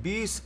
20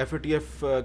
FATF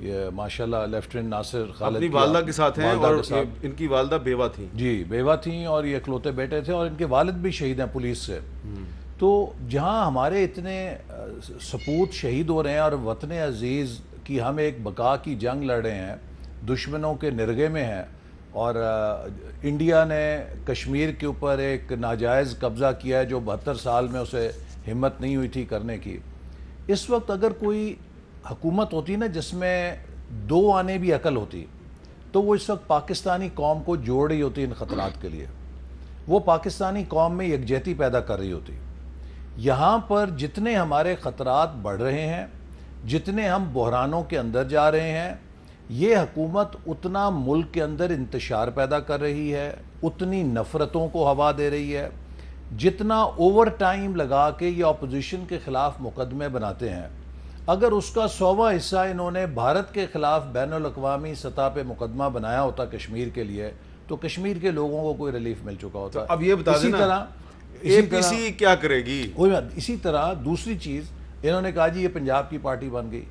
یہ ماشاءاللہ lieutenant ناصر خالد اپنی والدہ کے ساتھ ہیں والدہ اور کے ساتھ، ان کی والدہ بیوہ تھیں. جی بیوہ تھیں اور یہ اکلوتے بیٹے تھے، اور ان کے والد بھی شہید ہیں پولیس سے. تو جہاں ہمارے اتنے سپوت شہید ہو رہے ہیں اور وطن عزیز کی ہم ایک بقا کی جنگ لڑ رہے ہیں، دشمنوں کے نرغے میں ہیں، اور انڈیا نے کشمیر کے اوپر ایک ناجائز قبضہ کیا ہے جو 72 سال میں اسے ہمت نہیں ہوئی تھی کرنے کی. اس وقت اگر کوئی حکومت ہوتی نا جس میں دو آنے بھی عقل ہوتی، تو وہ اس وقت پاکستانی قوم کو جوڑ رہی ہوتی ان خطرات کے لیے، وہ پاکستانی قوم میں یکجہتی پیدا کر رہی ہوتی. یہاں پر جتنے ہمارے خطرات بڑھ رہے ہیں، جتنے ہم بحرانوں کے اندر جا رہے ہیں، یہ حکومت اتنا ملک کے اندر انتشار پیدا کر رہی ہے، اتنی نفرتوں کو ہوا دے رہی ہے. جتنا اوور ٹائم لگا کے یہ اپوزیشن کے خلاف مقدمے بناتے ہیں، اگر اس کا 100واں حصہ انہوں نے بھارت کے خلاف بین الاقوامی سطح پہ مقدمہ بنایا ہوتا کشمیر کے لیے، تو کشمیر کے لوگوں کو کوئی ریلیف مل چکا ہوتا. اب یہ بتا اسی دینا طرح اے پی سی کیا کرے گی؟ اسی طرح دوسری چیز انہوں نے کہا جی یہ پنجاب کی پارٹی بن گئی.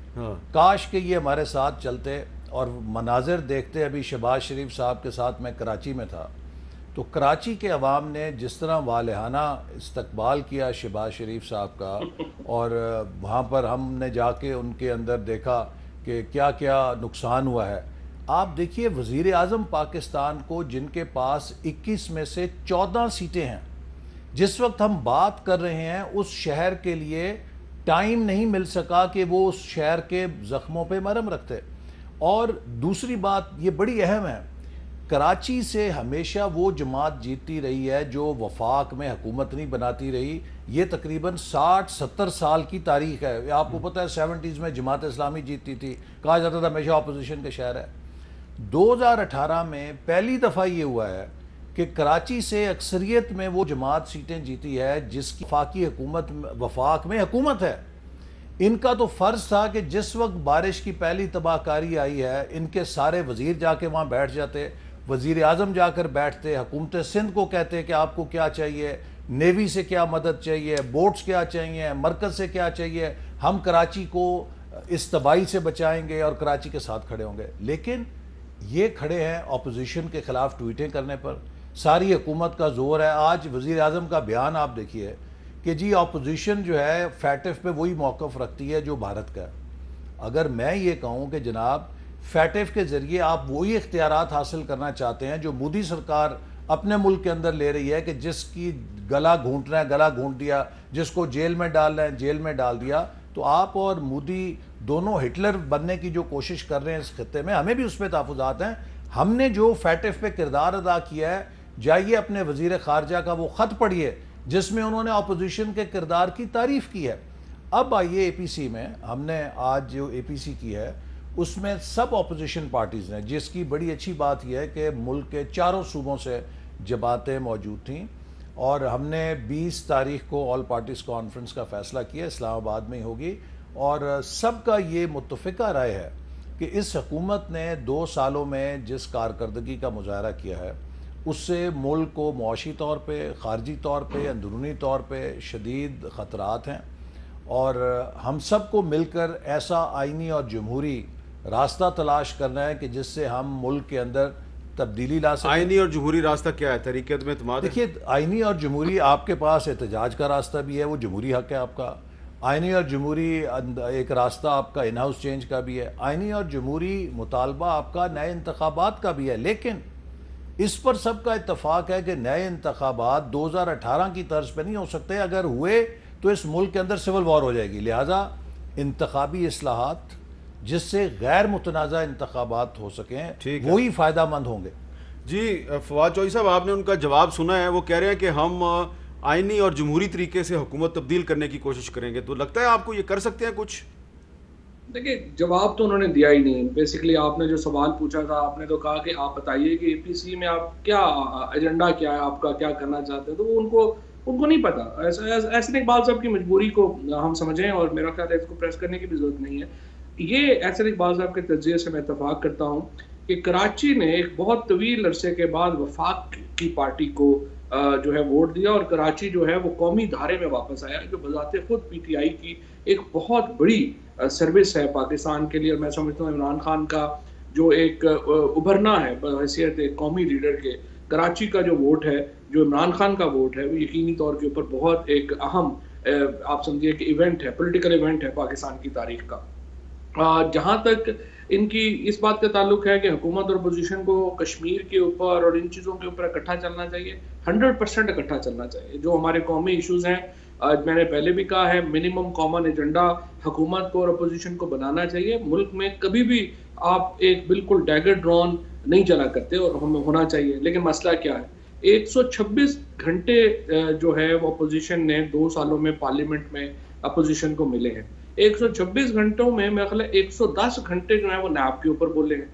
کاش کہ یہ ہمارے ساتھ چلتے اور مناظر دیکھتے. ابھی شہباز شریف صاحب کے ساتھ میں کراچی میں تھا، تو کراچی کے عوام نے جس طرح والہانہ استقبال کیا شہباز شریف صاحب کا، اور وہاں پر ہم نے جا کے ان کے اندر دیکھا کہ کیا کیا نقصان ہوا ہے. آپ دیکھیے وزیر اعظم پاکستان کو جن کے پاس 21 میں سے 14 سیٹیں ہیں، جس وقت ہم بات کر رہے ہیں اس شہر کے لیے ٹائم نہیں مل سکا کہ وہ اس شہر کے زخموں پہ مرہم رکھتے. اور دوسری بات یہ بڑی اہم ہے، کراچی سے ہمیشہ وہ جماعت جیتتی رہی ہے جو وفاق میں حکومت نہیں بناتی رہی. یہ تقریباً 60-70 سال کی تاریخ ہے. آپ کو پتہ ہے 70s میں جماعت اسلامی جیتتی تھی، کہا جاتا تھا ہمیشہ اپوزیشن کا شہر ہے. 2018 میں پہلی دفعہ یہ ہوا ہے کہ کراچی سے اکثریت میں وہ جماعت سیٹیں جیتی ہے جس کی وفاق میں حکومت ہے. ان کا تو فرض تھا کہ جس وقت بارش کی پہلی تباہ کاری آئی ہے، ان کے سارے وزیر جا کے وہاں بیٹھ جاتے، وزیر اعظم جا کر بیٹھتے، حکومت سندھ کو کہتے کہ آپ کو کیا چاہیے، نیوی سے کیا مدد چاہیے، بوٹس کیا چاہیے، مرکز سے کیا چاہیے، ہم کراچی کو اس تباہی سے بچائیں گے اور کراچی کے ساتھ کھڑے ہوں گے. لیکن یہ کھڑے ہیں اپوزیشن کے خلاف ٹویٹیں کرنے پر. ساری حکومت کا زور ہے. آج وزیر اعظم کا بیان آپ دیکھیے کہ جی اپوزیشن جو ہے فیٹف پہ وہی موقف رکھتی ہے جو بھارت کا ہے. اگر میں یہ کہوں کہ جناب فیٹف کے ذریعے آپ وہی اختیارات حاصل کرنا چاہتے ہیں جو مودی سرکار اپنے ملک کے اندر لے رہی ہے کہ جس کی گلا گھونٹنا ہے گلا گھونٹ دیا، جس کو جیل میں ڈالنا ہے جیل میں ڈال دیا، تو آپ اور مودی دونوں ہٹلر بننے کی جو کوشش کر رہے ہیں اس خطے میں، ہمیں بھی اس پہ تحفظات ہیں. ہم نے جو فیٹف پہ کردار ادا کیا ہے، جائیے اپنے وزیر خارجہ کا وہ خط پڑھیے جس میں انہوں نے اپوزیشن کے کردار کی تعریف کی ہے. اب آئیے اے پی سی میں، ہم نے آج جو اے پی سی کی ہے اس میں سب اپوزیشن پارٹیز ہیں، جس کی بڑی اچھی بات یہ ہے کہ ملک کے چاروں صوبوں سے جماعتیں موجود تھیں، اور ہم نے 20 تاریخ کو آل پارٹیز کانفرنس کا فیصلہ کیا، اسلام آباد میں ہی ہوگی. اور سب کا یہ متفقہ رائے ہے کہ اس حکومت نے 2 سالوں میں جس کارکردگی کا مظاہرہ کیا ہے اس سے ملک کو معاشی طور پہ، خارجی طور پہ، اندرونی طور پہ شدید خطرات ہیں. اور ہم سب کو مل کر ایسا آئینی اور جمہوری راستہ تلاش کرنا ہے کہ جس سے ہم ملک کے اندر تبدیلی لا سکیں. آئینی اور جمہوری راستہ کیا ہے؟ تحریک میں اعتماد ہے. دیکھیے آئینی اور جمہوری، آپ کے پاس احتجاج کا راستہ بھی ہے، وہ جمہوری حق ہے آپ کا. آئینی اور جمہوری ایک راستہ آپ کا ان ہاؤس چینج کا بھی ہے. آئینی اور جمہوری مطالبہ آپ کا نئے انتخابات کا بھی ہے. لیکن اس پر سب کا اتفاق ہے کہ نئے انتخابات 2018 کی طرز پہ نہیں ہو سکتے. اگر ہوئے تو اس ملک کے اندر سول وار ہو جائے گی. لہٰذا انتخابی اصلاحات جس سے غیر متنازع انتخابات ہو سکیں وہی فائدہ مند ہوں گے. جی فواد چوہدری صاحب، آپ نے ان کا جواب سنا ہے. وہ کہہ رہے ہیں کہ ہم آئینی اور جمہوری طریقے سے حکومت تبدیل کرنے کی کوشش کریں گے. تو لگتا ہے آپ کو یہ کر سکتے ہیں کچھ؟ دیکھیں جواب تو انہوں نے دیا ہی نہیں. بیسیکلی آپ نے جو سوال پوچھا تھا، آپ نے تو کہا کہ آپ بتائیے کہ اے پی سی میں آپ کیا ایجنڈا کیا ہے آپ کا، کیا کرنا چاہتے ہیں. تو وہ ان کو نہیں پتا. احسن اقبال صاحب کی مجبوری کو ہم سمجھیں، اور میرا خیال ہے اس کو پریس کرنے کی بھی ضرورت نہیں ہے. یہ احسن اقبال صاحب کے تجزیے سے میں اتفاق کرتا ہوں کہ کراچی نے ایک بہت طویل عرصے کے بعد وفاق کی پارٹی کو جو ہے ووٹ دیا اور کراچی جو ہے وہ قومی دھارے میں واپس آیا، جو بذات خود پی ٹی آئی کی ایک بہت بڑی سروس ہے پاکستان کے لیے. اور میں سمجھتا ہوں عمران خان کا جو ایک ابھرنا ہے بحیثیت ایک قومی لیڈر کے، کراچی کا جو ووٹ ہے، جو عمران خان کا ووٹ ہے، وہ یقینی طور کے اوپر بہت ایک اہم آپ سمجھیے کہ ایونٹ ہے، پولیٹیکل ایونٹ ہے پاکستان کی تاریخ کا. جہاں تک ان کی اس بات کا تعلق ہے کہ حکومت اور اپوزیشن کو کشمیر کے اوپر اور ان چیزوں کے اوپر اکٹھا چلنا چاہیے، 100% اکٹھا چلنا چاہیے. جو ہمارے قومی ایشوز ہیں، میں نے پہلے بھی کہا ہے، منیمم کامن ایجنڈا حکومت کو اور اپوزیشن کو بنانا چاہیے. ملک میں کبھی بھی آپ ایک بالکل ڈیگر ڈرون نہیں چلا کرتے اور ہمیں ہونا چاہیے. لیکن مسئلہ کیا ہے؟ 126 گھنٹے جو ہے وہ اپوزیشن نے 2 سالوں میں پارلیمنٹ میں اپوزیشن کو ملے ہیں. 126 گھنٹوں میں میرا خیال ہے 110 گھنٹے جو ہیں وہ نیب کے اوپر بولے ہیں.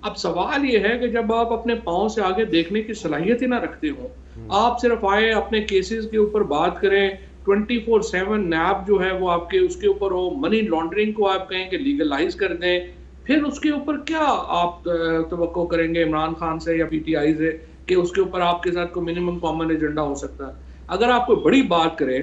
اب سوال یہ ہے کہ جب آپ اپنے پاؤں سے آگے دیکھنے کی صلاحیت ہی نہ رکھتے ہو، آپ صرف آئے اپنے کیسز کے اوپر بات کریں، 24/7 نیب جو ہے وہ آپ کے اس کے اوپر ہو، منی لانڈرنگ کو آپ کہیں کہ لیگلائز کر دیں، پھر اس کے اوپر کیا آپ توقع کریں گے عمران خان سے یا پی ٹی آئی سے کہ اس کے اوپر آپ کے ساتھ کوئی منیمم کامن ایجنڈا ہو سکتا ہے؟ اگر آپ کوئی بڑی بات کریں،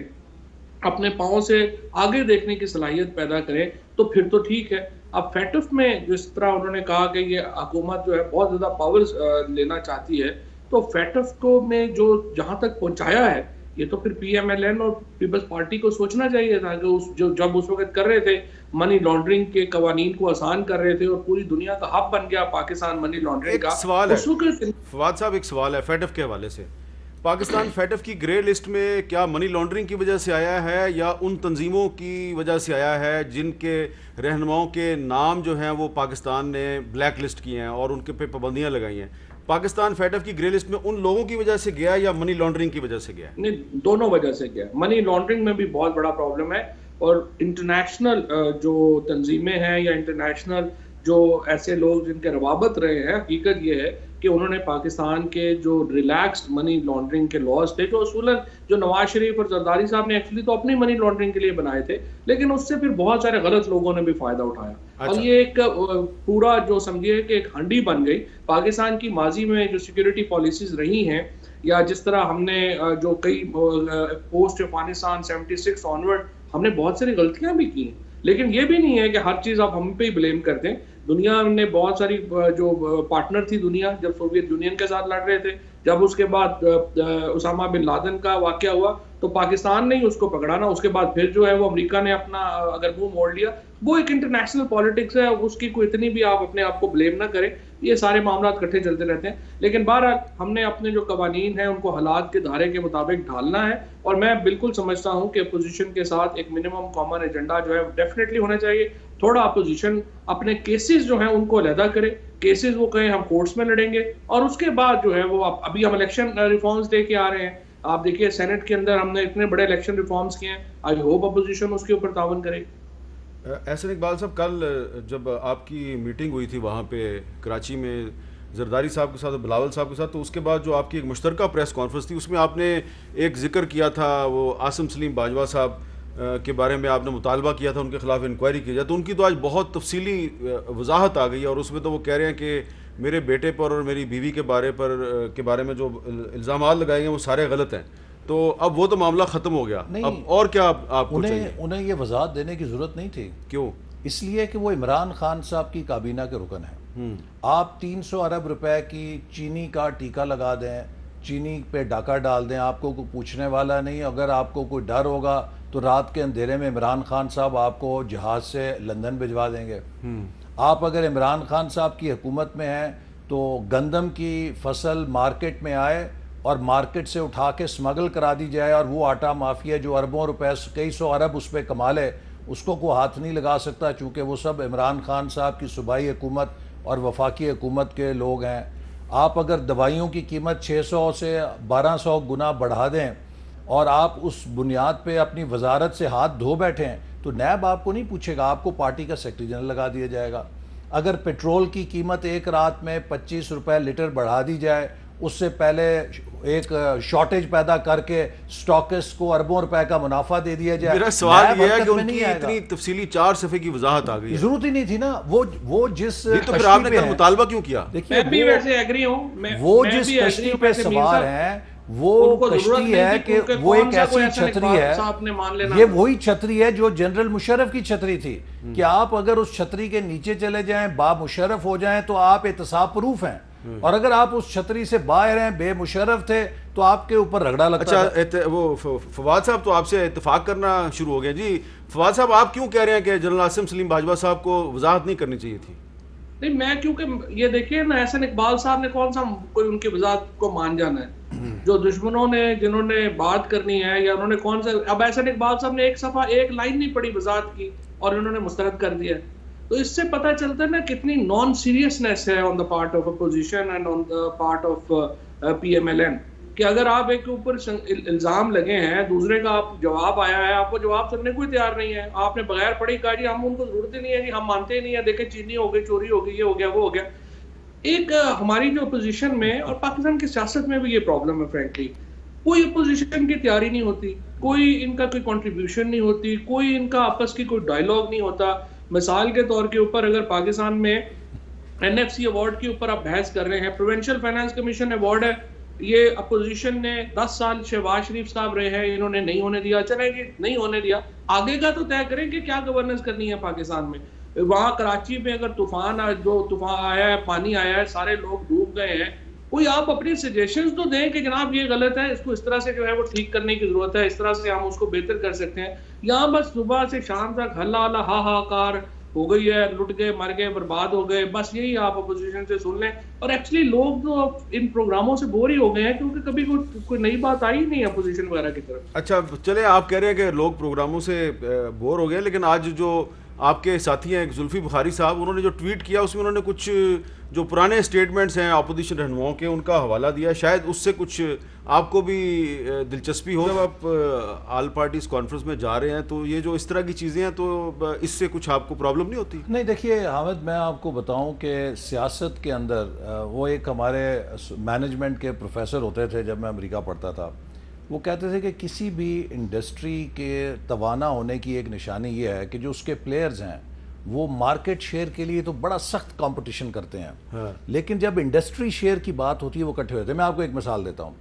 اپنے پاؤں سے آگے دیکھنے کی صلاحیت پیدا کریں تو پھر تو ٹھیک ہے. اب فیٹف میں جس طرح انہوں نے کہا کہ یہ حکومت جو ہے بہت زیادہ پاورز لینا چاہتی ہے، تو فیٹف کو میں جو جہاں تک پہنچایا ہے، یہ تو پھر پی ایم ایل این اور پیپلز پارٹی کو سوچنا چاہیے تھا کہ جب اس وقت کر رہے تھے منی لانڈرنگ کے قوانین کو آسان کر رہے تھے اور پوری دنیا کا ہب بن گیا پاکستان منی لانڈرنگ کا. ایک سوال ہے اس وقت فواد صاحب، ایک سوال ہے فیٹف کے حوالے سے. پاکستان فیٹف کی گرے لسٹ میں کیا منی لانڈرنگ کی وجہ سے آیا ہے یا ان تنظیموں کی وجہ سے آیا ہے جن کے رہنماؤں کے نام جو ہیں وہ پاکستان نے بلیک لسٹ کیے ہیں اور ان کے پہ پابندیاں لگائی ہیں؟ پاکستان فیٹف کی گرے لسٹ میں ان لوگوں کی وجہ سے گیا یا منی لانڈرنگ کی وجہ سے گیا؟ نہیں، دونوں وجہ سے گیا. منی لانڈرنگ میں بھی بہت بڑا پرابلم ہے، اور انٹرنیشنل جو تنظیمیں ہیں یا انٹرنیشنل جو ایسے لوگ جن کے روابط رہے ہیں، حقیقت یہ ہے کہ انہوں نے پاکستان کے جو ریلیکسڈ منی لانڈرنگ کے لاز تھے، جو اصولاً جو نواز شریف اور زرداری صاحب نے ایکچولی تو اپنی منی لانڈرنگ کے لیے بنائے تھے، لیکن اس سے پھر بہت سارے غلط لوگوں نے بھی فائدہ اٹھایا. اور یہ ایک پورا جو سمجھیے کہ ایک ہنڈی بن گئی. پاکستان کی ماضی میں جو سیکیورٹی پالیسیز رہی ہیں، یا جس طرح ہم نے جو کئی پوسٹ افغانستان 76 آنورڈ ہم نے بہت ساری غلطیاں بھی کی ہیں، لیکن یہ بھی نہیں ہے کہ ہر چیز آپ ہم پہ ہی بلیم کر دیں. دنیا نے بہت ساری جو پارٹنر تھی دنیا، جب سوویت یونین کے ساتھ لڑ رہے تھے، جب اس کے بعد اسامہ بن لادن کا واقعہ ہوا تو پاکستان نے ہی اس کو پکڑا نا. اس کے بعد پھر جو ہے وہ امریکہ نے اپنا اگر منہ موڑ لیا. وہ ایک انٹرنیشنل پالیٹکس ہے، اس کی کوئی اتنی بھی آپ اپنے آپ کو بلیم نہ کریں. یہ سارے معاملات کٹھے چلتے رہتے ہیں. لیکن بہرحال ہم نے اپنے جو قوانین ہیں ان کو حالات کے دھارے کے مطابق ڈھالنا ہے، اور میں بالکل سمجھتا ہوں کہ اپوزیشن کے ساتھ ایک منیمم کامن ایجنڈا جو ہے ڈیفینیٹلی ہونا چاہیے. تھوڑا اپوزیشن اپنے کیسز جو ہیں ان کو علیحدہ کرے. کیسز وہ کہیں ہم کورٹس میں لڑیں گے، اور اس کے بعد جو ہے وہ ابھی ہم الیکشن ریفارمز لے کے آ رہے ہیں. آپ دیکھیے سینٹ کے اندر ہم نے اتنے بڑے الیکشن ریفارمز کیے ہیں. آئی ہوپ اپوزیشن اس کے اوپر تعاون کرے. احسن اقبال صاحب، کل جب آپ کی میٹنگ ہوئی تھی وہاں پہ کراچی میں زرداری صاحب کے ساتھ اور بلاول صاحب کے ساتھ، تو اس کے بعد جو آپ کی ایک مشترکہ پریس کانفرنس تھی اس میں آپ نے ایک ذکر کیا تھا، وہ عاصم سلیم باجوہ صاحب کے بارے میں آپ نے مطالبہ کیا تھا ان کے خلاف انکوائری کی جائے. تو ان کی تو آج بہت تفصیلی وضاحت آ گئی ہے، اور اس میں تو وہ کہہ رہے ہیں کہ میرے بیٹے پر اور میری بیوی کے بارے میں جو الزامات لگائے گئے وہ سارے غلط ہیں. تو اب وہ تو معاملہ ختم ہو گیا. اب اور کیا آپ کو چاہیے؟ انہیں یہ وضاحت دینے کی ضرورت نہیں تھی. کیوں؟ اس لیے کہ وہ عمران خان صاحب کی کابینہ کے رکن ہیں. آپ 300 ارب روپے کی چینی کا ٹیکہ لگا دیں، چینی پہ ڈاکہ ڈال دیں، آپ کو کوئی پوچھنے والا نہیں. اگر آپ کو کوئی ڈر ہوگا تو رات کے اندھیرے میں عمران خان صاحب آپ کو جہاز سے لندن بھجوا دیں گے. آپ اگر عمران خان صاحب کی حکومت میں ہیں تو گندم کی فصل مارکیٹ میں آئے اور مارکیٹ سے اٹھا کے سمگل کرا دی جائے، اور وہ آٹا مافیا جو اربوں روپے کئی سو ارب اس پہ کما لے، اس کو کوئی ہاتھ نہیں لگا سکتا، چونکہ وہ سب عمران خان صاحب کی صوبائی حکومت اور وفاقی حکومت کے لوگ ہیں. آپ اگر دوائیوں کی قیمت 600 سے 1200 گنا بڑھا دیں اور آپ اس بنیاد پہ اپنی وزارت سے ہاتھ دھو بیٹھیں تو نیب آپ کو نہیں پوچھے گا، آپ کو پارٹی کا سیکرٹری جنرل لگا دیا جائے گا. اگر پیٹرول کی قیمت ایک رات میں 25 روپے لیٹر بڑھا دی جائے، اس سے پہلے ایک شارٹیج پیدا کر کے سٹاکسٹ کو اربوں روپے کا منافع دے دیا جائے. میرا سوال یہ ہے کہ ان کی اتنی تفصیلی 4 صفحے کی وضاحت آ گئی ہے. ضرورت ہی نہیں تھی نا. وہ جس تو پھر آپ نے کل مطالبہ کیوں کیا؟ دیکھیے وہ جس کشتی پہ سوار ہیں وہ کشتی ہے کہ وہ ایک ایسی چھتری ہے, یہ وہی چھتری ہے جو جنرل مشرف کی چھتری تھی کہ آپ اگر اس چھتری کے نیچے چلے جائیں, با مشرف ہو جائیں تو آپ احتساب پروف ہیں, اور اگر آپ اس چھتری سے باہر ہیں, بے مشرف تھے, تو آپ کے اوپر رگڑا لگتا ہے. اچھا وہ فواد صاحب تو آپ سے اتفاق کرنا شروع ہو گیا. جی فواد صاحب, آپ کیوں کہہ رہے ہیں کہ جنرل عاصم سلیم باجوہ صاحب کو وضاحت نہیں کرنی چاہیے تھی؟ نہیں, میں کیونکہ یہ دیکھیے نا, احسن اقبال صاحب نے کون سا کوئی ان کی وضاحت کو مان جانا ہے؟ جو دشمنوں نے جنہوں نے بات کرنی ہے, یا انہوں نے کون سا, اب احسن اقبال صاحب نے ایک صفحہ ایک لائن نہیں پڑھی وضاحت کی اور انہوں نے مسترد کر دیا. تو اس سے پتہ چلتا ہے نا کتنی نان سیریسنس ہے on the part of opposition and on the part of P M L N, کہ اگر آپ ایک کے اوپر الزام لگے ہیں, دوسرے کا آپ جواب آیا ہے, آپ کو جواب سننے کو تیار نہیں ہے, آپ نے بغیر پڑھی کہا جی ہم ان کو ضرورت ہی نہیں ہے, جی ہم مانتے ہی نہیں ہیں, دیکھیں چینی ہو گئی, چوری ہو گئی, یہ ہو گیا, وہ ہو گیا. ایک ہماری جو اپوزیشن میں اور پاکستان کی سیاست میں بھی یہ پرابلم ہے فرینکلی, کوئی اپوزیشن کی تیاری نہیں ہوتی, کوئی ان کا کوئی کنٹریبیوشن نہیں ہوتی, کوئی ان کا آپس کی کوئی ڈائیلاگ نہیں ہوتا. مثال کے طور کے اوپر اگر پاکستان میں این ایف سی ایوارڈ کے اوپر آپ بحث کر رہے ہیں, پروونشل فائنانس کمیشن ایوارڈ ہے, یہ اپوزیشن نے 10 سال شہباز شریف صاحب رہے ہیں, انہوں نے نہیں ہونے دیا, چلیں گے نہیں ہونے دیا, آگے کا تو طے کریں کہ کیا گورننس کرنی ہے پاکستان میں. وہاں کراچی میں اگر طوفان آیا ہے, پانی آیا ہے, سارے لوگ ڈوب گئے ہیں, کوئی آپ اپنی سجیشنز تو دیں کہ جناب یہ غلط ہے, اس کو اس طرح سے جو ہے وہ ٹھیک کرنے کی ضرورت ہے, اس طرح سے ہم اس کو بہتر کر سکتے ہیں. یہاں بس صبح سے شام تک ہلا ہلا ہا ہا کار ہو گئی ہے, لٹ گئے, مر گئے, برباد ہو گئے, بس یہی آپ اپوزیشن سے سن لیں. اور ایکچولی لوگ تو ان پروگراموں سے بور ہی ہو گئے ہیں, کیونکہ کبھی کوئی نئی بات آئی نہیں ہے اپوزیشن وغیرہ کی طرف. اچھا چلے, آپ کہہ رہے ہیں کہ لوگ پروگراموں سے بور ہو گئے, لیکن آج جو آپ کے ساتھی ہیں ایک زلفی بخاری صاحب, انہوں نے جو ٹویٹ کیا اس میں انہوں نے کچھ جو پرانے سٹیٹمنٹس ہیں اپوزیشن رہنماؤں کے, ان کا حوالہ دیا, شاید اس سے کچھ آپ کو بھی دلچسپی ہو. جب آپ آل پارٹیز کانفرنس میں جا رہے ہیں تو یہ جو اس طرح کی چیزیں ہیں تو اس سے کچھ آپ کو پرابلم نہیں ہوتی؟ نہیں دیکھیے حامد, میں آپ کو بتاؤں کہ سیاست کے اندر وہ ایک ہمارے مینجمنٹ کے پروفیسر ہوتے تھے جب میں امریکہ پڑھتا تھا, وہ کہتے تھے کہ کسی بھی انڈسٹری کے توانا ہونے کی ایک نشانی یہ ہے کہ جو اس کے پلیئرز ہیں وہ مارکیٹ شیئر کے لیے تو بڑا سخت کمپٹیشن کرتے ہیں, لیکن جب انڈسٹری شیئر کی بات ہوتی ہے وہ اکٹھے ہوتے ہیں. میں آپ کو ایک مثال دیتا ہوں,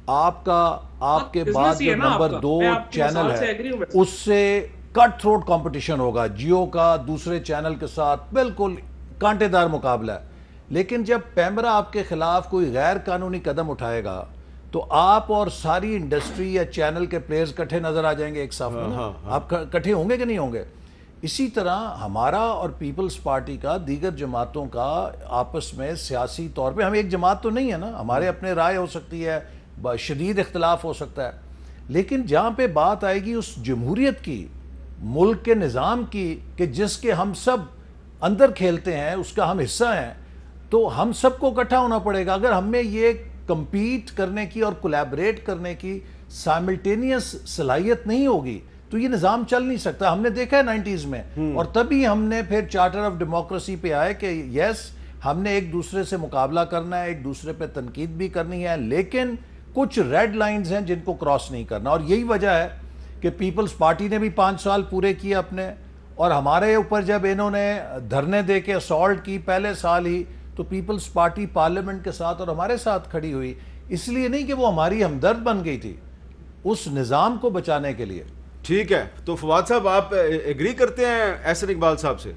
آپ کے بعد جو نمبر 2 چینل ہے اس سے کٹ تھروٹ کمپٹیشن ہوگا, جیو کا دوسرے چینل کے ساتھ بالکل کانٹے دار مقابلہ ہے. لیکن جب پیمرا آپ کے خلاف کوئی غیر قانونی قدم اٹھائے گا تو آپ اور ساری انڈسٹری یا چینل کے پلیئرز کٹھے نظر آ جائیں گے ایک صف میں. آپ کٹھے ہوں گے کہ نہیں ہوں گے؟ اسی طرح ہمارا اور پیپلز پارٹی کا دیگر جماعتوں کا آپس میں سیاسی طور پہ, ہم ایک جماعت تو نہیں ہے نا, ہمارے اپنے رائے ہو سکتی ہے, شدید اختلاف ہو سکتا ہے, لیکن جہاں پہ بات آئے گی اس جمہوریت کی, ملک کے نظام کی, کہ جس کے ہم سب اندر کھیلتے ہیں, اس کا ہم حصہ ہیں, تو ہم سب کو اکٹھا ہونا پڑے گا. اگر ہم میں یہ کمپیٹ کرنے کی اور کولیبریٹ کرنے کی سائملٹینیس صلاحیت نہیں ہوگی تو یہ نظام چل نہیں سکتا. ہم نے دیکھا ہے 90s میں, اور تبھی ہم نے پھر چارٹر آف ڈیموکریسی پہ آئے کہ یس ہم نے ایک دوسرے سے مقابلہ کرنا ہے, ایک دوسرے پہ تنقید بھی کرنی ہے, لیکن کچھ ریڈ لائنز ہیں جن کو کراس نہیں کرنا. اور یہی وجہ ہے کہ پیپلز پارٹی نے بھی 5 سال پورے کیے اپنے, اور ہمارے اوپر جب انہوں نے دھرنے دے کے اسالٹ کی پہلے سال ہی, تو پیپلز پارٹی پارلیمنٹ کے ساتھ اور ہمارے ساتھ کھڑی ہوئی, اس لیے نہیں کہ وہ ہماری ہمدرد بن گئی تھی, اس نظام کو بچانے کے لیے. ٹھیک ہے, تو فواد صاحب آپ ایگری کرتے ہیں احسن اقبال صاحب سے؟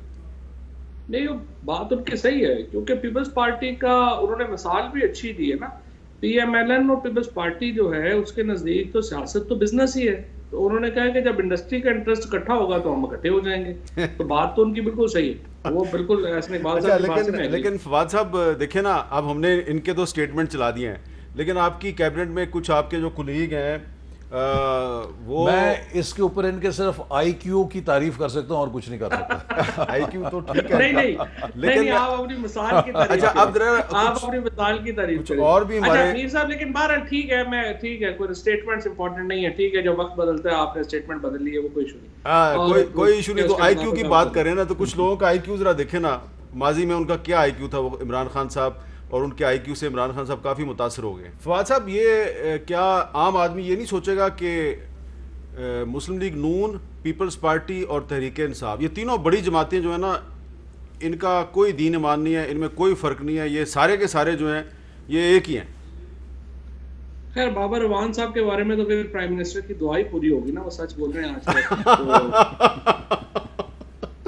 نہیں, بات ان کی صحیح ہے, کیونکہ پیپلز پارٹی کا انہوں نے مثال بھی اچھی دی ہے نا. پی ایم ایل این اور پیپلز پارٹی جو ہے اس کے نزدیک تو سیاست تو بزنس ہی ہے, تو انہوں نے کہا کہ جب انڈسٹری کا انٹرسٹ اکٹھا ہوگا تو ہم اکٹھے ہو جائیں گے. تو بات تو ان کی بالکل صحیح ہے, وہ بالکل احسن اقبال صاحب کی بات سے. لیکن فواد صاحب دیکھیں نا, اب ہم نے ان کے 2 سٹیٹمنٹ چلا دیے ہیں, لیکن آپ کی کیبنٹ میں کچھ آپ کے جو کولیگ ہیں وہ, میں اس کے اوپر ان کے صرف آئی کیو کی تعریف کر سکتا ہوں اور کچھ نہیں کر سکتا. آئی کیو تو ٹھیک ہے, لیکن آپ اپنی مثال کی تعریف, اچھا اب آپ اپنی مثال کی تعریف کریں اور بھی ہمارے میر صاحب. لیکن بہرحال ٹھیک ہے, میں ٹھیک ہے, کوئی اسٹیٹمنٹس امپورٹنٹ نہیں ہے, ٹھیک ہے, جو وقت بدلتا ہے آپ نے اسٹیٹمنٹ بدل لی ہے, وہ کوئی ایشو نہیں, کوئی ایشو نہیں. تو آئی کیو کی بات کریں نا, تو کچھ لوگوں کا آئی کیو ذرا دیکھیں نا, ماضی میں ان کا کیا آئی کیو تھا, وہ عمران خان صاحب, اور ان کے آئی کیو سے عمران خان صاحب کافی متاثر ہو گئے. فواد صاحب, یہ کیا عام آدمی یہ نہیں سوچے گا کہ مسلم لیگ نون, پیپلز پارٹی اور تحریک انصاف, یہ تینوں بڑی جماعتیں جو ہیں نا, ان کا کوئی دین ایمان نہیں ہے, ان میں کوئی فرق نہیں ہے, یہ سارے کے سارے جو ہیں یہ ایک ہی ہیں؟ خیر بابر اعوان صاحب کے بارے میں تو پھر پرائم منسٹر کی دعا ہی پوری ہوگی نا, وہ سچ بول رہے ہیں آج تک.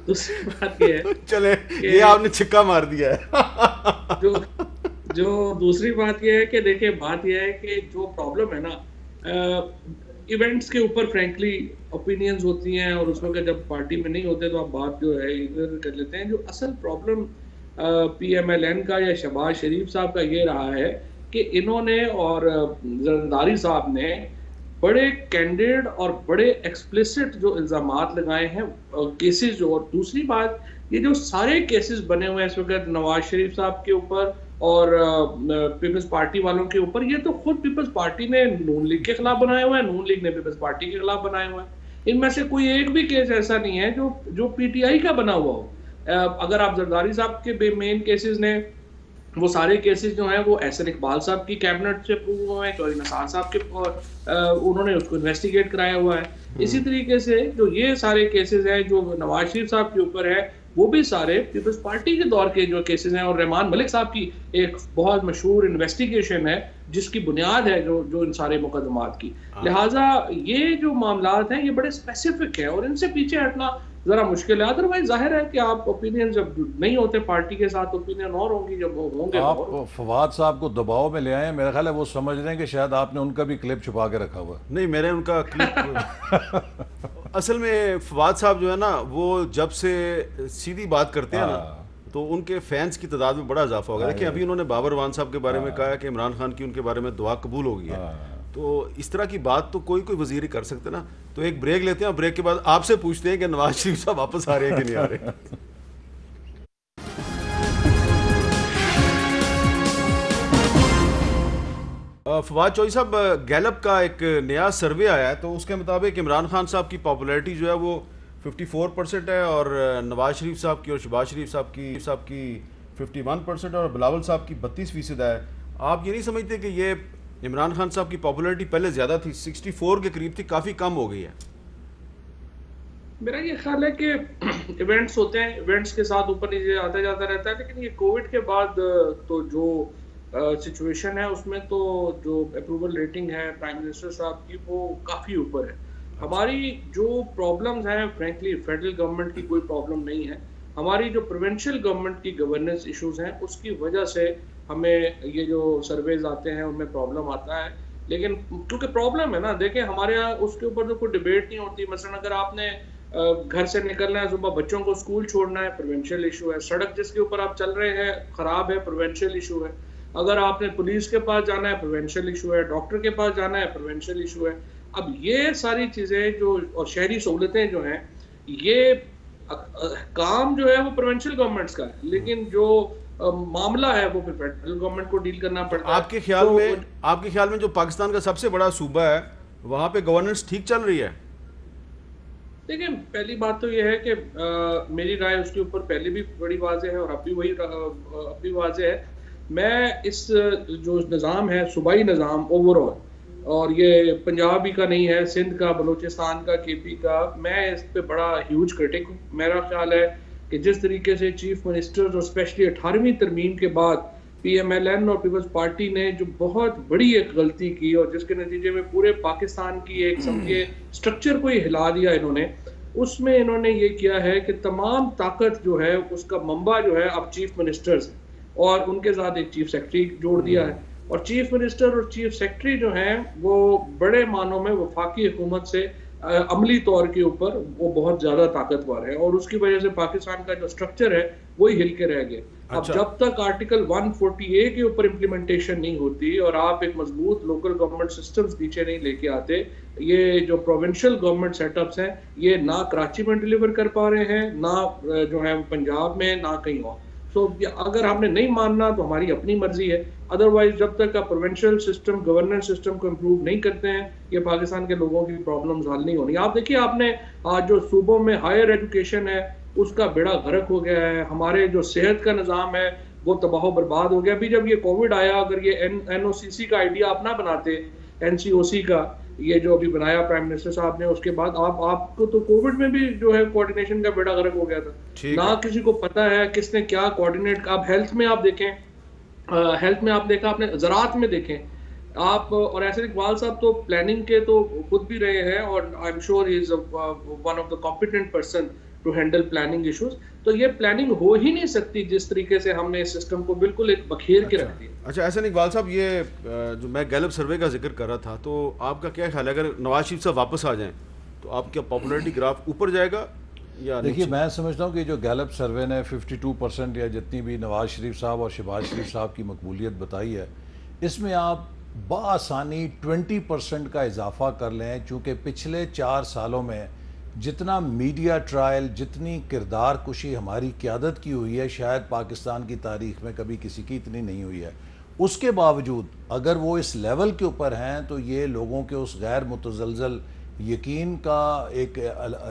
دوسری بات یہ ہے چلے یہ آپ نے چھکا مار دیا ہے. جو دوسری بات یہ ہے کہ دیکھیں, بات یہ ہے کہ جو پرابلم ہے نا ایونٹس کے اوپر فرینکلی اوپینینز ہوتی ہیں, اور اس وقت جب پارٹی میں نہیں ہوتے تو آپ بات جو ہے ادھر کر لیتے ہیں. جو اصل problem P M L N کا یا شہباز شریف صاحب کا یہ رہا ہے کہ انہوں نے اور زرداری صاحب نے بڑے کینڈیڈ اور بڑے ایکسپلیسٹ جو الزامات لگائے ہیں کیسز جو, اور دوسری بات یہ جو سارے کیسز بنے ہوئے ہیں اس وقت نواز شریف صاحب کے اوپر اور پیپلز پارٹی والوں کے اوپر, یہ تو خود پیپلز پارٹی نے نون لیگ کے خلاف بنائے ہوئے ہیں, نون لیگ نے پیپلز پارٹی کے خلاف بنائے ہوئے ہیں. ان میں سے کوئی ایک بھی کیس ایسا نہیں ہے جو پی ٹی آئی کا بنا ہوا ہو. اگر آپ زرداری صاحب کے مین کیسز نے, وہ سارے کیسز جو ہیں وہ احسن اقبال صاحب کی کیبنٹ سے اپروو ہوئے ہیں, چوہدری نثار صاحب کے انہوں نے اس کو انویسٹیگیٹ کرایا ہوا ہے. اسی طریقے سے جو یہ سارے کیسز ہیں جو نواز شریف صاحب کے اوپر ہے وہ بھی سارے پیپلز پارٹی کے دور کے جو کیسز ہیں, اور رحمان ملک صاحب کی ایک بہت مشہور انویسٹیگیشن ہے جس کی بنیاد ہے جو ان سارے مقدمات کی. لہٰذا یہ جو معاملات ہیں یہ بڑے اسپیسیفک ہیں اور ان سے پیچھے ہٹنا ذرا مشکل ہے. ادروائز ظاہر ہے کہ آپ اوپینین جب نہیں ہوتے پارٹی کے ساتھ اوپینین اور ہوں گی, جب وہ ہوں گے. آپ فواد صاحب کو دباؤ میں لے آئے, میرا خیال ہے وہ سمجھ رہے ہیں کہ شاید آپ نے ان کا بھی کلپ چھپا کے رکھا ہوا. نہیں, میں نے ان کا کلپ اصل میں فواد صاحب جو ہے نا وہ جب سے سیدھی بات کرتے ہیں نا تو ان کے فینس کی تعداد میں بڑا اضافہ ہو گیا. دیکھیں ابھی انہوں نے بابر اعوان صاحب کے بارے میں کہا کہ عمران خان کی ان کے بارے میں دعا قبول ہو گئی ہے, تو اس طرح کی بات تو کوئی وزیر ہی کر سکتے نا. تو ایک بریک لیتے ہیں, بریک کے بعد آپ سے پوچھتے ہیں کہ نواز شریف صاحب واپس آ رہے ہیں کہ نہیں آ رہے. فواد چوہدری صاحب, گیلپ کا ایک نیا سروے آیا ہے تو اس کے مطابق عمران خان صاحب کی پاپولیرٹی جو ہے وہ 54% ہے, اور نواز شریف صاحب کی اور شہباز شریف صاحب کی 51% اور بلاول صاحب کی 32% ہے. آپ یہ نہیں سمجھتے کہ یہ عمران خان صاحب کی پاپولیرٹی پہلے زیادہ تھی, 64 کے قریب تھی, کافی کم ہو گئی ہے؟ میرا یہ خیال ہے کہ ایونٹس ہوتے ہیں, ایونٹس کے ساتھ اوپر نیچے آتا جاتا رہتا ہے, لیکن یہ کووڈ کے بعد تو جو سچویشن ہے اس میں تو جو اپروول ریٹنگ ہے پرائم منسٹر صاحب کی وہ کافی اوپر ہے. ہماری جو پرابلمز ہیں فرینکلی فیڈرل گورنمنٹ کی کوئی پرابلم نہیں ہے, ہماری جو پروونشل گورنمنٹ کی گورننس ایشوز ہیں اس کی وجہ سے ہمیں یہ جو سرویز آتے ہیں ان میں پرابلم آتا ہے. لیکن کیونکہ پرابلم ہے نا, دیکھیں ہمارے یہاں اس کے اوپر تو کوئی ڈیبیٹ نہیں ہوتی. مثلا اگر آپ نے گھر سے نکلنا ہے صبح, بچوں کو اسکول چھوڑنا ہے, پروونشل ایشو ہے. سڑک جس کے اوپر آپ چل رہے ہیں خراب ہے, پروونشل ایشو ہے. اگر آپ نے پولیس کے پاس جانا ہے, پروونشل ایشو ہے. ڈاکٹر کے پاس جانا ہے, پروونشل ایشو ہے. اب یہ ساری چیزیں جو اور شہری سہولتیں جو ہیں, یہ کام جو ہے وہ پروونشل گورنمنٹس کا ہے, لیکن جو معاملہ ہے وہ پھر فیڈرل گورنمنٹ کو ڈیل کرنا پڑتا ہے. آپ کے خیال میں جو پاکستان کا سب سے بڑا صوبہ ہے وہاں پہ گورننس ٹھیک چل رہی ہے؟ دیکھیں پہلی بات تو یہ ہے کہ میری رائے اس کے اوپر پہلے بھی بڑی واضح ہے اور اب بھی واضح ہے. میں اس جو نظام ہے صوبائی نظام اوور آل, اور یہ پنجابی کا نہیں ہے, سندھ کا, بلوچستان کا, کے پی کا, میں اس پہ بڑا ہیوج کرٹک ہوں. میرا خیال ہے کہ جس طریقے سے چیف منسٹر اور اسپیشلی 18ویں ترمیم کے بعد پی ایم ایل این اور پیپلز پارٹی نے جو بہت بڑی ایک غلطی کی اور جس کے نتیجے میں پورے پاکستان کی ایک سمجھے اسٹرکچر کو ہی ہلا دیا انہوں نے, اس میں انہوں نے یہ کیا ہے کہ تمام طاقت جو ہے اس کا منبع جو ہے اب چیف منسٹرز ہے, اور ان کے ساتھ ایک چیف سیکرٹری جوڑ دیا ہے. اور چیف منسٹر اور چیف سیکرٹری جو ہیں وہ بڑے معنوں میں وفاقی حکومت سے عملی طور کے اوپر وہ بہت زیادہ طاقتور ہے, اور اس کی وجہ سے پاکستان کا جو سٹرکچر ہے وہی ہل کے رہ گئے. اب جب تک آرٹیکل 140A کے اوپر امپلیمنٹیشن نہیں ہوتی اور آپ ایک مضبوط لوکل گورنمنٹ سسٹمز پیچھے نہیں لے کے آتے, یہ جو پروونشل گورنمنٹ سیٹ اپس ہیں یہ نہ کراچی میں ڈیلیور کر پا رہے ہیں, نہ جو ہے پنجاب میں, نہ کہیں اور. سو اگر ہم نے نہیں ماننا تو ہماری اپنی مرضی ہے, ادروائز جب تک آپ پروونشل سسٹم گورننس سسٹم کو امپروو نہیں کرتے ہیں یہ پاکستان کے لوگوں کی پرابلمز حل نہیں ہونی. آپ دیکھیے آپ نے آج جو صوبوں میں ہائر ایجوکیشن ہے اس کا بیڑا غرق ہو گیا ہے, ہمارے جو صحت کا نظام ہے وہ تباہ و برباد ہو گیا. ابھی جب یہ کووڈ آیا, اگر یہ این او سی سی کا آئیڈیا آپ نہ بناتے, این سی او سی کا یہ جو ابھی بنایا پرائم منسٹر صاحب نے, اس کے بعد آپ کو تو کووڈ میں بھی جو ہے کوارڈینیشن کا بیڑا غرق ہو گیا تھا, نہ کسی کو پتا ہے کس نے کیا کوارڈینیٹ. اب ہیلتھ میں آپ دیکھیں, ہیلتھ میں آپ دیکھا, آپ نے زراعت میں دیکھیں, آپ اور احسن اقبال صاحب تو پلاننگ کے تو خود بھی رہے ہیں اور I'm sure he is one of the competent person to handle planning issues. تو یہ پلاننگ ہو ہی نہیں سکتی جس طریقے سے ہم نے اس سسٹم کو بالکل ایک بکھیر کے رکھ دیا. اچھا احسن اقبال صاحب، یہ جو میں گیلپ سروے کا ذکر کر رہا تھا، تو آپ کا کیا خیال ہے اگر نواز شریف صاحب واپس آ جائیں تو آپ کا پاپولیرٹی گراف اوپر جائے گا یا دیکھیے میں سمجھتا ہوں کہ جو گیلپ سروے نے 52% یا جتنی بھی نواز شریف صاحب اور شہباز شریف صاحب کی مقبولیت بتائی ہے، اس میں آپ بآسانی 20% کا اضافہ کر لیں، چونکہ پچھلے 4 سالوں میں جتنا میڈیا ٹرائل، جتنی کردار کشی ہماری قیادت کی ہوئی ہے، شاید پاکستان کی تاریخ میں کبھی کسی کی اتنی نہیں ہوئی ہے. اس کے باوجود اگر وہ اس لیول کے اوپر ہیں تو یہ لوگوں کے اس غیر متزلزل یقین کا ایک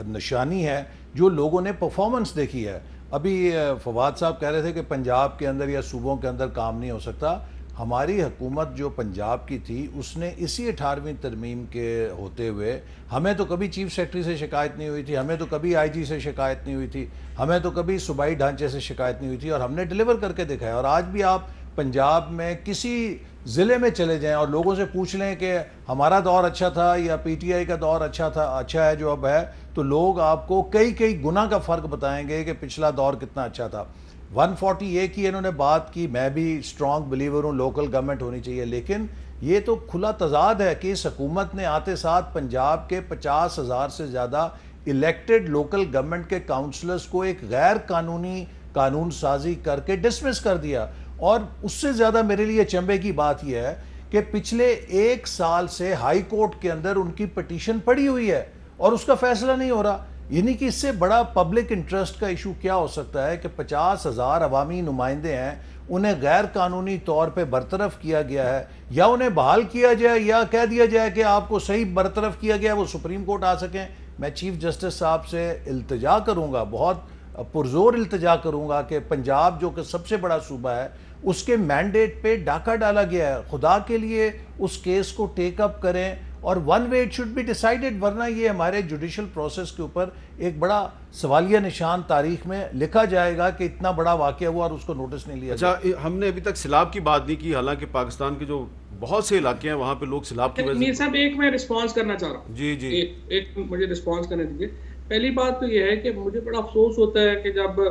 نشانی ہے جو لوگوں نے پرفارمنس دیکھی ہے. ابھی فواد صاحب کہہ رہے تھے کہ پنجاب کے اندر یا صوبوں کے اندر کام نہیں ہو سکتا. ہماری حکومت جو پنجاب کی تھی اس نے اسی 18ویں ترمیم کے ہوتے ہوئے، ہمیں تو کبھی چیف سیکرٹری سے شکایت نہیں ہوئی تھی، ہمیں تو کبھی آئی جی سے شکایت نہیں ہوئی تھی، ہمیں تو کبھی صوبائی ڈھانچے سے شکایت نہیں ہوئی تھی، اور ہم نے ڈیلیور کر کے دکھایا. اور آج بھی آپ پنجاب میں کسی ضلع میں چلے جائیں اور لوگوں سے پوچھ لیں کہ ہمارا دور اچھا تھا یا پی ٹی آئی کا دور اچھا ہے جو اب ہے، تو لوگ آپ کو کئی گنا کا فرق بتائیں گے کہ پچھلا دور کتنا اچھا تھا. 140A کی انہوں نے بات کی، میں بھی اسٹرانگ بلیور ہوں لوکل گورنمنٹ ہونی چاہیے، لیکن یہ تو کھلا تضاد ہے کہ اس حکومت نے آتے ساتھ پنجاب کے 50,000 سے زیادہ الیکٹڈ لوکل گورنمنٹ کے کاؤنسلرز کو ایک غیر قانونی قانون سازی کر کے ڈسمس کر دیا. اور اس سے زیادہ میرے لیے چنبے کی بات یہ ہے کہ پچھلے 1 سال سے ہائی کورٹ کے اندر ان کی پٹیشن پڑی ہوئی ہے اور اس کا فیصلہ نہیں ہو رہا. یعنی کہ اس سے بڑا پبلک انٹرسٹ کا ایشو کیا ہو سکتا ہے کہ 50,000 عوامی نمائندے ہیں، انہیں غیر قانونی طور پہ برطرف کیا گیا ہے، یا انہیں بحال کیا جائے یا کہہ دیا جائے کہ آپ کو صحیح برطرف کیا گیا، وہ سپریم کورٹ آ سکیں. میں چیف جسٹس صاحب سے التجا کروں گا، بہت پرزور التجا کروں گا کہ پنجاب جو کہ سب سے بڑا صوبہ ہے اس کے مینڈیٹ پہ ڈاکہ ڈالا گیا ہے، خدا کے لیے اس کیس کو ٹیک اپ کریں اور one way it should be decided, ورنہ یہ ہمارے جوڈیشل پروسیس کے اوپر ایک بڑا سوالیہ نشان تاریخ میں لکھا جائے گا کہ اتنا بڑا واقعہ ہوا اور اس کو نوٹس نہیں لیا. اچھا ہم نے ابھی تک سیلاب کی بات نہیں کی، حالانکہ پاکستان کے جو بہت سے علاقے ہیں وہاں پہ لوگ سیلاب کی وجہ سے. میر صاحب ایک میں رسپانس کرنا چاہ رہا ہوں. جی ایک مجھے رسپانس کرنے دیجیے. پہلی بات تو یہ ہے کہ مجھے بڑا افسوس ہوتا ہے کہ جب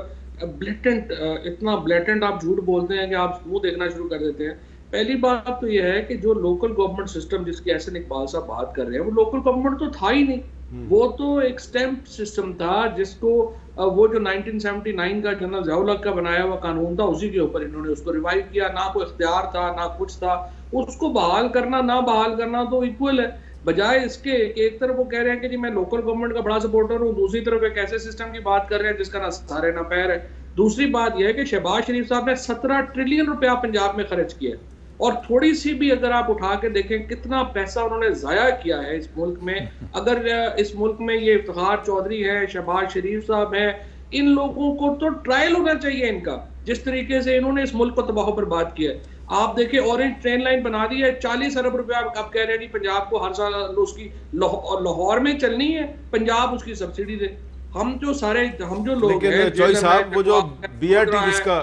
اتنا بلیٹنٹ آپ جھوٹ بولتے ہیں کہ آپ منہ دیکھنا شروع کر دیتے ہیں. پہلی بات تو یہ ہے کہ جو لوکل گورنمنٹ سسٹم جس کی احسن اقبال صاحب بات کر رہے ہیں، وہ لوکل گورنمنٹ تو تھا ہی نہیں. وہ تو ایک سٹیمپ سسٹم تھا جس کو وہ جو 1979 کا جنرل ضیاء الحق کا بنایا ہوا قانون تھا، اسی کے اوپر انہوں نے اس کو ریوائیو کیا. نہ کوئی اختیار تھا نہ کچھ تھا. اس کو بحال کرنا نہ بحال کرنا تو ایکول ہے، بجائے اس کے کہ ایک طرف وہ کہہ رہے ہیں کہ جی میں لوکل گورنمنٹ کا بڑا سپورٹر ہوں، دوسری طرف ایک ایسے سسٹم کی بات کر رہے ہیں جس کا نہ سارے نہ پیر ہے. دوسری بات یہ ہے کہ شہباز شریف صاحب نے 17 ٹریلین روپیہ پنجاب میں خرچ کیا، اور تھوڑی سی بھی اگر آپ اٹھا کے دیکھیں کتنا پیسہ انہوں نے ضائع کیا ہے اس ملک میں. اگر اس ملک میں یہ افتخار چودھری ہے، شہباز شریف صاحب ہیں، ان لوگوں کو تو ٹرائل ہونا چاہیے ان کا، جس طریقے سے انہوں نے اس ملک کو تباہ و برباد کیا ہے. آپ دیکھیں اورنج ٹرین لائن بنا دی ہے، 40 ارب روپیہ اب کہہ رہے ہیں پنجاب کو ہر سال اس کی لاہور میں چلنی ہے، پنجاب اس کی سبسڈی دے. ہم جو لوگ ہیں، لیکن چوئی صاحب وہ جو بی آر ٹی جس کا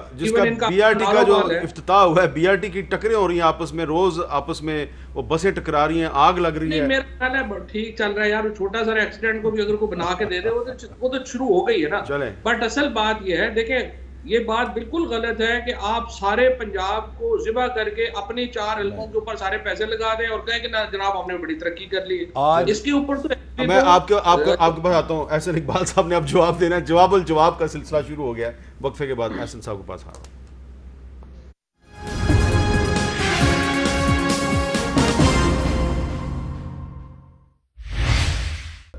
بی آر ٹی کا جو افتتاح ہوا ہے، بی آر ٹی کی ٹکریں ہو رہی ہیں آپس میں، روز آپس میں وہ بسیں ٹکرا رہی ہیں، آگ لگ رہی ہے. میرا خیال ہے ٹھیک چل رہا ہے یار، چھوٹا سا ایکسیڈنٹ کو بھی اگر کوئی بنا کے دے دے وہ تو شروع ہو گئی ہے نا. بٹ اصل بات یہ ہے، دیکھیں یہ بات بالکل غلط ہے کہ آپ سارے پنجاب کو ذبح کر کے اپنی 4 علموں کے اوپر سارے پیسے لگا دیں اور کہیں کہ جناب ہم نے بڑی ترقی کر لی. اس کے اوپر تو میں آپ کے پاس آتا ہوں. احسن اقبال صاحب نے اب جواب دینا ہے، جواب الجواب کا سلسلہ شروع ہو گیا ہے. وقفے کے بعد احسن صاحب کے پاس آ رہا ہوں.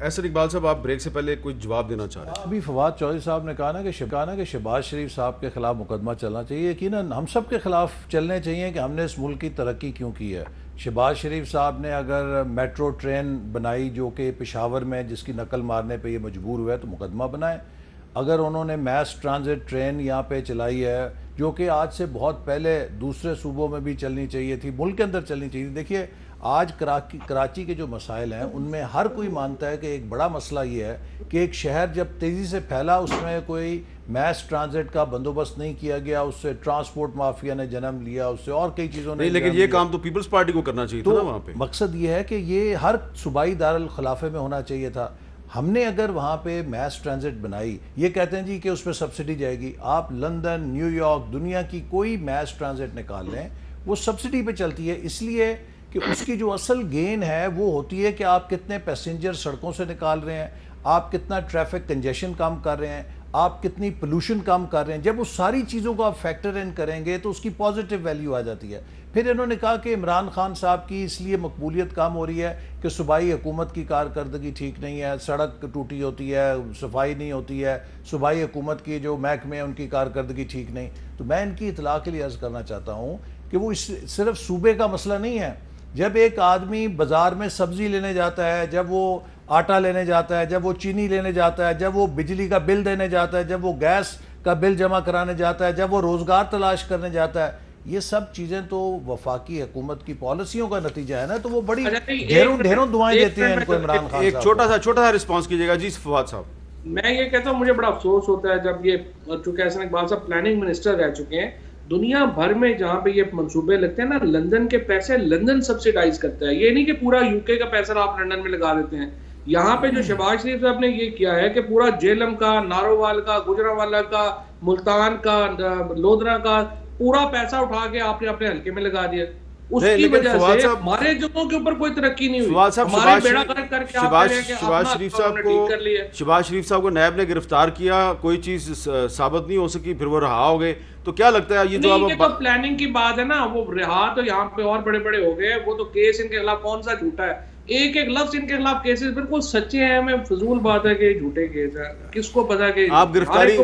احسن اقبال صاحب آپ بریک سے پہلے کوئی جواب دینا چاہ رہے ہیں؟ ابھی فواد چودھری صاحب نے کہا نا کہ شہباز شریف صاحب کے خلاف مقدمہ چلنا چاہیے. یقیناً ہم سب کے خلاف چلنے چاہیے کہ ہم نے اس ملک کی ترقی کیوں کی ہے. شہباز شریف صاحب نے اگر میٹرو ٹرین بنائی جو کہ پشاور میں جس کی نقل مارنے پہ یہ مجبور ہوا ہے تو مقدمہ بنائے. اگر انہوں نے میس ٹرانزٹ ٹرین یہاں پہ چلائی ہے جو کہ آج سے بہت پہلے دوسرے صوبوں میں بھی چلنی چاہیے تھی، ملک کے اندر چلنی چاہیے تھی. دیکھیے آج کراچی کے جو مسائل ہیں ان میں ہر کوئی مانتا ہے کہ ایک بڑا مسئلہ یہ ہے کہ ایک شہر جب تیزی سے پھیلا اس میں کوئی میس ٹرانزٹ کا بندوبست نہیں کیا گیا، اس سے ٹرانسپورٹ مافیا نے جنم لیا، اس سے اور کئی چیزوں نے نہیں، لیکن یہ کام تو پیپلز پارٹی کو کرنا چاہیے تھا نا وہاں پہ. مقصد یہ ہے کہ یہ ہر صوبائی دارالخلافے میں ہونا چاہیے تھا. ہم نے اگر وہاں پہ میس ٹرانزٹ بنائی، یہ کہتے ہیں جی کہ اس پہ سبسڈی جائے گی. آپ لندن، نیو یارک، دنیا کی کوئی میس ٹرانزٹ نکال لیں وہ سبسڈی پہ چلتی ہے، اس لیے کہ اس کی جو اصل گین ہے وہ ہوتی ہے کہ آپ کتنے پیسنجر سڑکوں سے نکال رہے ہیں، آپ کتنا ٹریفک کنجیشن کم کر رہے ہیں، آپ کتنی پولوشن کم کر رہے ہیں. جب اس ساری چیزوں کو آپ فیکٹر ان کریں گے تو اس کی پازیٹیو ویلیو آ جاتی ہے. پھر انہوں نے کہا کہ عمران خان صاحب کی اس لیے مقبولیت کم ہو رہی ہے کہ صوبائی حکومت کی کارکردگی ٹھیک نہیں ہے، سڑک ٹوٹی ہوتی ہے، صفائی نہیں ہوتی ہے، صوبائی حکومت کی جو محکمے ہیں ان کی کارکردگی ٹھیک نہیں. تو میں ان کی اطلاع کے لیے عرض کرنا چاہتا ہوں کہ وہ صرف صوبے کا مسئلہ نہیں ہے. جب ایک آدمی بازار میں سبزی لینے جاتا ہے، جب وہ آٹا لینے جاتا ہے، جب وہ چینی لینے جاتا ہے، جب وہ بجلی کا بل دینے جاتا ہے، جب وہ گیس کا بل جمع کرانے جاتا ہے، جب وہ روزگار تلاش کرنے جاتا ہے، یہ سب چیزیں تو وفاقی حکومت کی پالیسیوں کا نتیجہ ہے نا. تو وہ بڑی ڈھیروں دعائیں دیتے ہیں ان کو عمران خان صاحب. ایک چھوٹا سا رسپانس کیجیے گا جی فواد صاحب. میں یہ کہتا ہوں مجھے بڑا افسوس ہوتا ہے جب یہ، چونکہ احسن اقبال صاحب پلاننگ منسٹر رہ چکے ہیں، دنیا بھر میں جہاں پہ یہ منصوبے لگتے ہیں نا، لندن کے پیسے لندن سبسیڈائز کرتا ہے. یہ نہیں کہ پورا یو کے کا پیسہ آپ لندن میں لگا دیتے ہیں. یہاں پہ جو شہباز شریف صاحب نے یہ کیا ہے کہ پورا جیلم کا، نارووال کا، گجرانوالہ کا، ملتان کا، لودھرا کا پورا پیسہ اٹھا کے آپ نے اپنے حلقے میں لگا دیا. اس کی وجہ سے ہمارے جگہوں کے اوپر کوئی ترقی نہیں ہوئی. شہباز شریف صاحب کو نیب نے گرفتار کیا، کوئی چیز ثابت نہیں ہو سکی، پھر وہ رہا ہو گئے. تو کیا لگتا ہے یہ جو اب پلاننگ کی بات ہے نا، وہ رہا تو یہاں پہ اور بڑے بڑے ہو گئے. وہ تو کیس ان کے خلاف کون سا جھوٹا ہے؟ ایک ایک لفظ ان کے خلاف کیسز بالکل سچے ہیں. ہمیں فضول بات ہے کہ جھوٹے کیس ہیں. کس کو پتا کہ آپ گرفتاری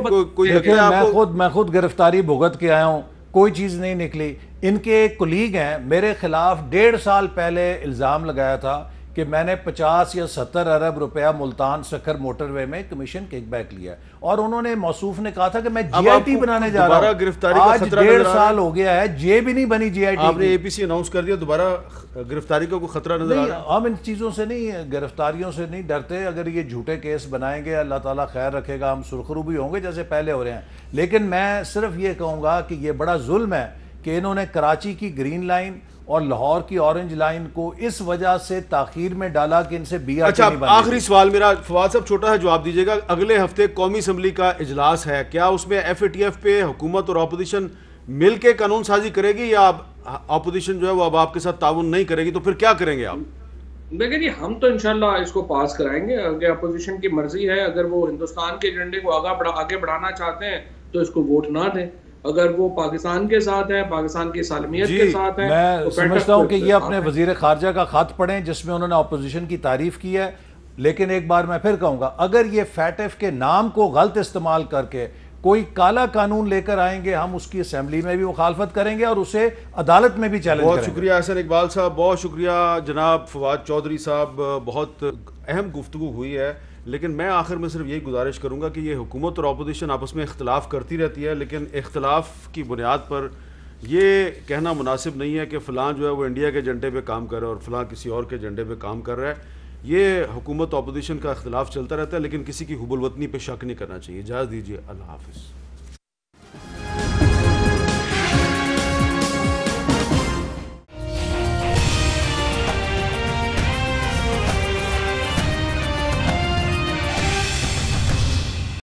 میں خود گرفتاری بھگت کے آیا ہوں، کوئی چیز نہیں نکلی. ان کے ایک کولیگ ہیں میرے خلاف 1.5 سال پہلے الزام لگایا تھا کہ میں نے 50 یا 70 ارب روپیہ ملتان سکھر موٹر وے میں کمیشن کیک بیک لیا، اور انہوں نے موصوف نے کہا تھا کہ میں جی آئی ٹی بنانے جا رہا ہوں. آج 1.5 سال ہو گیا ہے، جے بھی نہیں بنی جی آئی ٹی. آپ نے اے پی سی اناؤنس کر دیا، دوبارہ گرفتاری کا کوئی خطرہ نظر آ رہا ہے؟ ہم ان چیزوں سے نہیں، گرفتاریوں سے نہیں ڈرتے. اگر یہ جھوٹے کیس بنائیں گے اللہ تعالیٰ خیر رکھے گا، ہم سرخرو بھی ہوں گے جیسے پہلے ہو رہے ہیں. لیکن میں صرف یہ کہوں گا کہ یہ بڑا ظلم ہے کہ انہوں نے کراچی کی گرین لائن اور لاہور کی اورنج لائن کو اس وجہ سے تاخیر میں ڈالا کہ ان سے بی آر ٹی نہیں بنی. آخری سوال میرا فواد صاحب چھوٹا ہے، جواب دیجیے گا. اگلے ہفتے قومی اسمبلی کا اجلاس ہے، کیا اس میں ایف اے ٹی ایف پہ حکومت اور اپوزیشن مل کے قانون سازی کرے گی، یا اپوزیشن جو ہے وہ اب آپ کے ساتھ تعاون نہیں کرے گی؟ تو پھر کیا کریں گے آپ؟ دیکھیں جی، ہم تو انشاءاللہ اس کو پاس کرائیں گے. اگر اپوزیشن کی مرضی ہے، اگر وہ ہندوستان کے ایجنڈے کو آگے بڑھانا چاہتے ہیں تو اس کو ووٹ نہ دیں. اگر وہ پاکستان کے ساتھ ہے، پاکستان کی سالمیت کے ساتھ ہے، میں سمجھتا ہوں کہ یہ اپنے وزیر خارجہ کا خط پڑھیں جس میں انہوں نے اپوزیشن کی تعریف کی ہے. لیکن ایک بار میں پھر کہوں گا، اگر یہ فیٹف کے نام کو غلط استعمال کر کے کوئی کالا قانون لے کر آئیں گے، ہم اس کی اسمبلی میں بھی مخالفت کریں گے اور اسے عدالت میں بھی چیلنج کریں گے. بہت شکریہ احسن اقبال صاحب، بہت شکریہ جناب فواد چودھری صاحب. بہت اہم گفتگو ہوئی ہے، لیکن میں آخر میں صرف یہی گزارش کروں گا کہ یہ حکومت اور اپوزیشن آپس میں اختلاف کرتی رہتی ہے، لیکن اختلاف کی بنیاد پر یہ کہنا مناسب نہیں ہے کہ فلاں جو ہے وہ انڈیا کے ایجنڈے پہ کام کر رہا ہے اور فلاں کسی اور کے ایجنڈے پہ کام کر رہا ہے. یہ حکومت اور اپوزیشن کا اختلاف چلتا رہتا ہے، لیکن کسی کی حب الوطنی پہ شک نہیں کرنا چاہیے. اجازت دیجیے، اللہ حافظ.